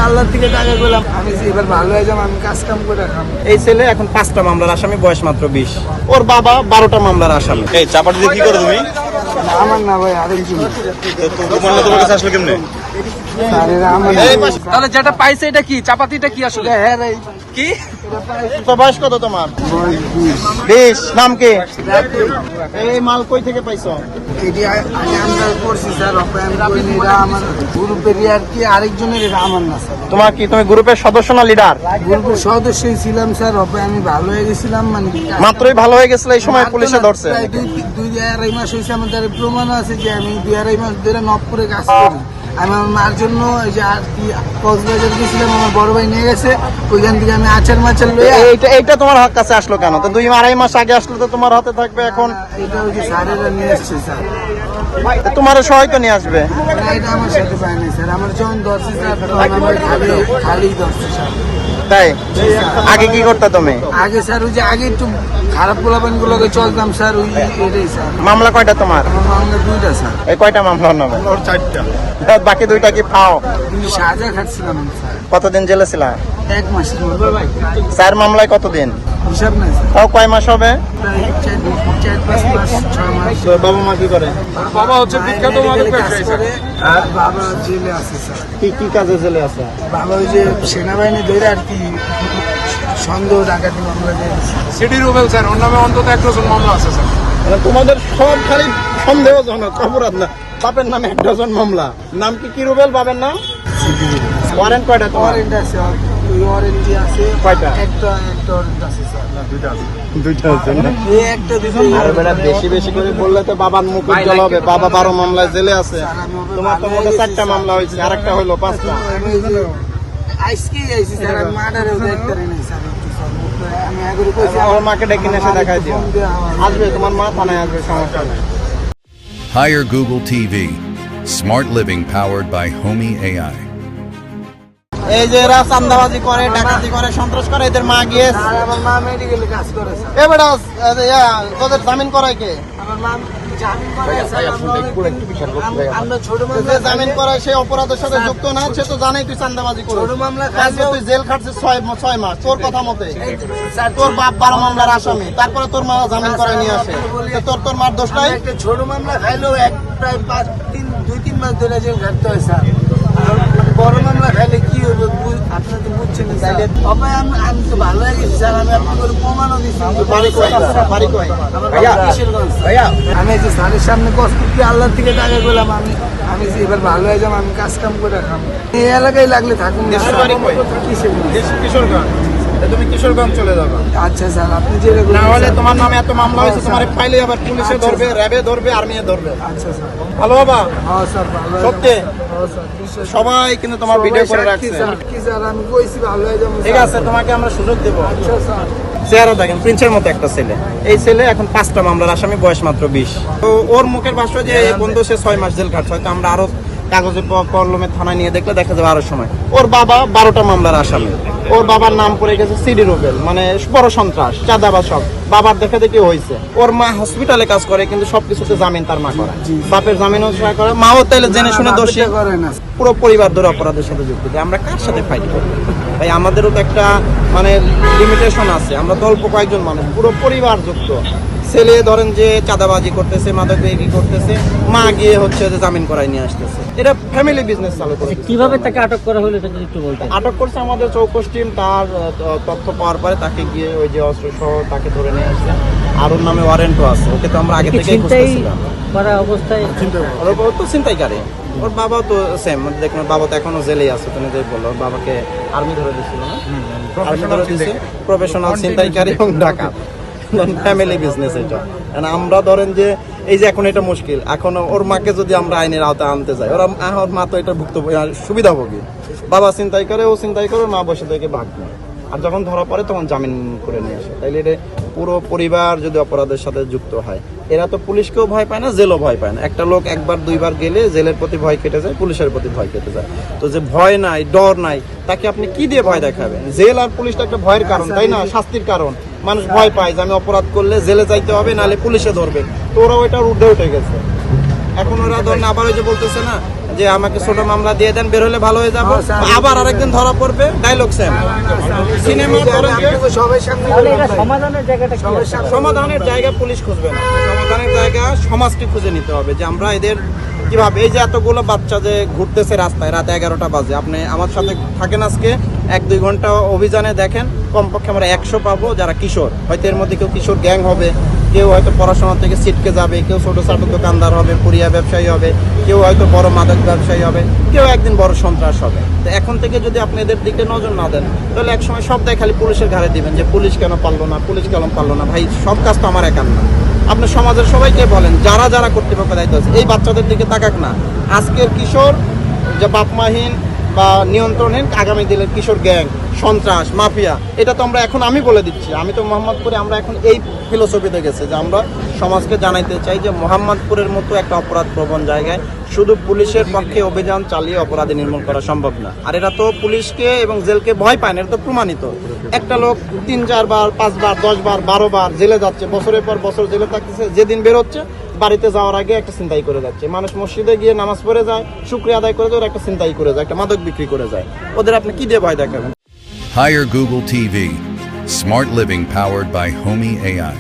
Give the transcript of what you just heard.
আল্লাহর থেকে টাকা পেলাম, আমি এবার ভালো হয়ে যাবো, আমি কাজ কাম করে খাবো। এই ছেলে এখন 5টা মামলার আসামি, বয়স মাত্র 20। ওর বাবা 12টা মামলার আসামি। এই চাপাটি দিয়ে কি করো তুমি? আমার না ভাই, আরেকজন। তোমার কাছে আসলো কেমনে? তাহলে যেটা পাইছে এটা কি, চাপাতিটা কি আসলে? হ্যাঁ রে, কি তো বয়স কত তোমার? 20। নাম কি? এই মাল কই থেকে পাইছো? এটি আমি আমরা করছি স্যার, এটা আমার গ্রুপের আর কি, আরেকজনের, এটা আমার না স্যার। তোমার কি, তুমি গ্রুপের সদস্য না লিডার? গ্রুপের সদস্যই ছিলাম স্যার, আমি ভালো হয়ে গেছিলাম, মানে মাত্রই ভালো হয়ে গেছিল, এই সময় পুলিশে ধরছে। প্রায় দুই আড়াই মাস হয়েছে, আমাদের প্রমাণও আছে যে আমি 2-2.5 মাস ধরে নবপুরে কাজ করি। আমি আমার মার জন্য এই যে আর কি কক্সবাজার গেছিলাম, আমার বড় ভাই নিয়ে গেছে, ওইখান থেকে আমি আচার মাচার লইয়া। এইটা তোমার হাত কাছে আসলো কেন? তো 2-2.5 মাস আগে আসলো তো তোমার হাতে থাকবে এখন। এটা ওই যে স্যারেরা নিয়ে এসছে স্যার, তোমার সহায়তা নিয়ে আসবে। এটা আমার সাথে পায় নাই স্যার, আমার যখন ধরছে স্যার আমার খালি ধরছে স্যার। তাই আগে কি করতে তুমি? আগে স্যার ওই যে আগে একটু খারাপ পোলাপান গুলোকে চলতাম স্যার, ওই এটাই স্যার। মামলা কয়টা তোমার? আমার মামলা 2টা স্যার। এই কয়টা মামলার নামে? 4টা। বাকি 2টা কি পাও? কিন্তু সাজা খাচ্ছিলাম স্যার। কতদিন জেলে ছিলা? 1 মাসের মতো। 4 মামলায় কতদিন? হিসাব নাই স্যার, তাও কয় মাস হবে? প্রায় 4-5 মাস 6 মাস। তোর বাবা মা কি করে? বাবা হচ্ছে বিখ্যাত মাদক কাজ ব্যবসায়ী স্যার। করে, আর বাবা জেলে আছে স্যার। কি কাজে জেলে আছে? বাবা ওই যে সেনাবাহিনী ধরে আর কি সন্দেহ ডাকাতি মামলা দিয়ে দিচ্ছে। সিডি রুবেল স্যার, ওর নামে অন্তত 1 ডজন মামলা আছে স্যার। তোমাদের সব খালি সন্দেহজনক অপরাধ না। বাপের নামে 1 ডজন মামলা। নাম কি রুবেল বাবার নাম? ওয়ারেন্ট কয়টা তোমার? ওয়ারেন্ট আছে, ওই ওয়ারেন্টি আছে কয়টা? একটা ওয়ারেন্ট আছে স্যার। দুইটা আছে না? এই একটা দুটো আরে বেটা, বেশি করে বললে তো বাবার মুখ উজ্জ্বল হবে। বাবা 12 মামলায় জেলে আছে, তোমার তো মোটে 4টা মামলা হয়েছে, আরেকটা হইলো 5টা। আজকেই আইছি স্যার, আমি মার্ডারেও দেখতে পারি নাই স্যার। আমি আগে কইছি আমার মাকে ডেকে নিয়ে এসে দেখাই দিও। আসবে তোমার মা, থানায় আসবে, সমস্যা নেই। Hire Google TV. Smart living powered by Homey AI. এই যে এরা চান্দাবাজি করে, ডাকাতি করে, সন্ত্রাস করে, এদের মা গিয়ে আর আমার মা মেডিকেলে কাজ করে স্যার। এ বেটা, তোদের জামিন করায় কে? আমার মা জামিন করে স্যার। আমরা ছোট যে মামলা জামিন করায় সে অপরাধের সাথে যুক্ত না, সে তো জানেই তুই চান্দাবাজি করছিস। ছোট মামলা আজকে তুই জেল খাটছিস 6 মাস, তোর কথা মতে। তোর বাপ 12 মামলার আসামি, তারপরে তোর মা জামিন করায় নিয়ে আসে। তো তোর মার দোষ নাই? একটা ছোট মামলা খাইলেও প্রায় 2-3 মাস ধরে জেল খাটতে হয় স্যার। আর বড় মামলা খাইলে কি হবে আপনি তো বুঝছেন না স্যার। তবে আমি তো ভালো হয়ে গেছি স্যার, আমি আপনাকে প্রমাণও দিচ্ছি। বাড়ি কই? আমি এই যে স্যারের সামনে কষ্ট করে আল্লাহর থেকে টাকা পেলাম, আমি এবার ভালো হয়ে যাবো, আমি কাজ কাম করে খাবো। এই এলাকায় লাগলে থাকুন না। দেশের বাড়ি কই? কিশোরগঞ্জ। তুমি কিশোরগঞ্জ চলে যাবে। আচ্ছা স্যার, আপনি যে না হলে তোমার নামে এত মামলা হয়েছে, তোমার পাইলে আবার পুলিশে ধরবে, র্যাবে ধরবে, আর্মিয়ে ধরবে। আচ্ছা স্যার। ভালো বাবা, হ্যাঁ স্যার, ভালো হয়ে সত্যি? যাবো। হ্যাঁ স্যার, বিশ্বাস। সবাই কিন্তু তোমার ভিডিও করে রাখছে। কি স্যার, আমি কইছি ভালো হয়ে যাবো। ঠিক আছে, তোমাকে আমরা সুযোগ দেবো। আচ্ছা স্যার। চেহারা দেখেন, প্রিন্সের মতো একটা ছেলে। এই ছেলে এখন 5টা মামলার আসামি, বয়স মাত্র 20। তো ওর মুখের ভাষ্য যে এই বন্ধু সে 6 মাস জেল খাটছে, হয়তো আমরা আরো কাগজে কলমে থানায় নিয়ে দেখলে দেখা যাবে আরো সময়। ওর বাবা 12টা মামলার আসামি। ওর বাবার নাম পড়ে গেছে সিডি রুবেল, মানে বড় সন্ত্রাস, চাঁদাবাজ সব। বাবার দেখা দেখি হয়েছে। ওর মা হসপিটালে কাজ করে, কিন্তু সবকিছুতে জামিন তার মা করে। বাপের জামিনও করে, মাও তাইলে জেনে শুনে দোষী। করে না পুরো পরিবার ধরে অপরাধের সাথে যুক্ত। আমরা কার সাথে ফাইট করবো ভাই? আমাদেরও তো একটা মানে লিমিটেশন আছে। আমরা তো অল্প কয়েকজন মানুষ, পুরো পরিবার যুক্ত। ছেলে ধরেন যে চাঁদাবাজি করতেছে, মাদক বিক্রি করতেছে, মা গিয়ে হচ্ছে যে জামিন করায় নিয়ে আসতেছে। এটা ফ্যামিলি বিজনেস চালু করে। কিভাবে তাকে আটক করা হলো সেটা একটু বলতেন। আটক করছে আমাদের চৌকস টিম। তার তথ্য পাওয়ার পরে তাকে গিয়ে ওই যে অস্ত্র সহ তাকে ধরে নিয়ে আসছে। আর ওর নামে ওয়ারেন্টও আছে। ওকে তো আমরা আগে থেকেই খুঁজতেছিলাম। করা অবস্থায় ওর তো ছিনতাইকারী। ওর বাবা তো সেম, দেখুন বাবা তো এখনো জেলেই আছে। তুমি যে বললো, ওর বাবাকে আর্মি ধরে দিচ্ছিল না? আর্মি ধরে দিচ্ছে, প্রফেশনাল ছিনতাইকারী এবং ডাকাত। ফ্যামিলি বিজনেস এটা। আমরা ধরেন যে এই যে এখন এটা মুশকিল, এখন ওর মাকে যদি আমরা আইনের আওতায় আনতে যাই, ওর মা তো এটা ভুক্ত সুবিধাভোগী। বাবা চিন্তাই করে, ও চিন্তাই করে, মা বসে থেকে ভাগ নেয়। আর যখন ধরা পড়ে তখন জামিন করে নিয়ে আসে। তাইলে এটা পুরো পরিবার যদি অপরাধের সাথে যুক্ত হয়, এরা তো পুলিশকেও ভয় পায় না, জেলও ভয় পায় না। একটা লোক 1-2বার গেলে জেলের প্রতি ভয় কেটে যায়, পুলিশের প্রতি ভয় কেটে যায়। তো যে ভয় নাই, ডর নাই, তাকে আপনি কি দিয়ে ভয় দেখাবেন? জেল আর পুলিশটা একটা ভয়ের কারণ, তাই না? শাস্তির কারণ। মানুষ ভয় পায় যে আমি অপরাধ করলে জেলে যাইতে হবে, নাহলে পুলিশে ধরবে। তো ওরা ওইটার ঊর্ধ্বে উঠে গেছে। এখন ওরা ধরেন আবার ওই যে বলতেছে না, যে আমাকে ছোট মামলা দিয়ে দেন, বের হলে ভালো হয়ে যাবো, হ্যাঁ, স্যার। আবার আরেকদিন ধরা পড়বে, ডায়লগ সেম। সিনেমা করেন যে সবাই সামনে তাহলে এটা সমাধানের জায়গাটা কি আছে? সমাধানের জায়গা পুলিশ খুঁজবে না, সমাধানের জায়গা সমাজকে খুঁজে নিতে হবে, যে আমরা এদের কিভাবে, এই যে এতগুলো বাচ্চা যে ঘুরতেছে রাস্তায় রাত 11টা বাজে, আপনি আমার সাথে থাকেন আজকে 1-2 ঘন্টা অভিযানে দেখেন, কমপক্ষে আমরা 100 পাবো যারা কিশোর, হয়তো এর মধ্যে কেউ কিশোর গ্যাং হবে, কেউ হয়তো পড়াশোনা থেকে ছিটকে যাবে, কেউ ছোট ছোট দোকানদার হবে, পুরিয়া ব্যবসায়ী হবে, কেউ হয়তো বড় মাদক ব্যবসায়ী হবে, কেউ একদিন বড় সন্ত্রাস হবে। তো এখন থেকে যদি আপনি এদের দিকে নজর না দেন, তাহলে একসময় সব দায় খালি পুলিশের ঘাড়ে দিবেন, যে পুলিশ কেন পারলো না, পুলিশ কেন পারলো না। ভাই, সব কাজ তো আমার একার না। আপনি সমাজের সবাইকে বলেন, যারা যারা কর্তৃপক্ষ দায়িত্ব আছে, এই বাচ্চাদের দিকে তাকাক না। আজকের কিশোর যে বাপমাহীন বা নিয়ন্ত্রণহীন, আগামী দিনের কিশোর গ্যাং, সন্ত্রাস, মাফিয়া, এটা তো আমরা এখন, আমি বলে দিচ্ছি, আমি তো মোহাম্মদপুরে, আমরা এখন এই ফিলোসফিতে গেছে যে আমরা সমাজকে জানাইতে চাই যে মোহাম্মদপুরের মতো একটা অপরাধ প্রবণ জায়গায় শুধু পুলিশের পক্ষে অভিযান চালিয়ে অপরাধী নির্মূল করা সম্ভব না। আর এরা তো পুলিশকে এবং জেলকে ভয় পায় না, এটা তো প্রমাণিত। একটা লোক 3-4 বার, 5 বার, 10 বার, 12 বার জেলে যাচ্ছে, বছরের পর বছর জেলে থাকতেছে, যেদিন বের হচ্ছে বাড়িতে যাওয়ার আগে একটা ছিনতাই করে যাচ্ছে। মানুষ মসজিদে গিয়ে নামাজ পড়ে যায়, শুকরিয়া আদায় করে যায়, ওরা একটা ছিনতাই করে যায়, একটা মাদক বিক্রি করে যায়। ওদের আপনি কি দিয়ে ভয় দেখাবেন? Hire Google TV. Smart living powered by Homey AI.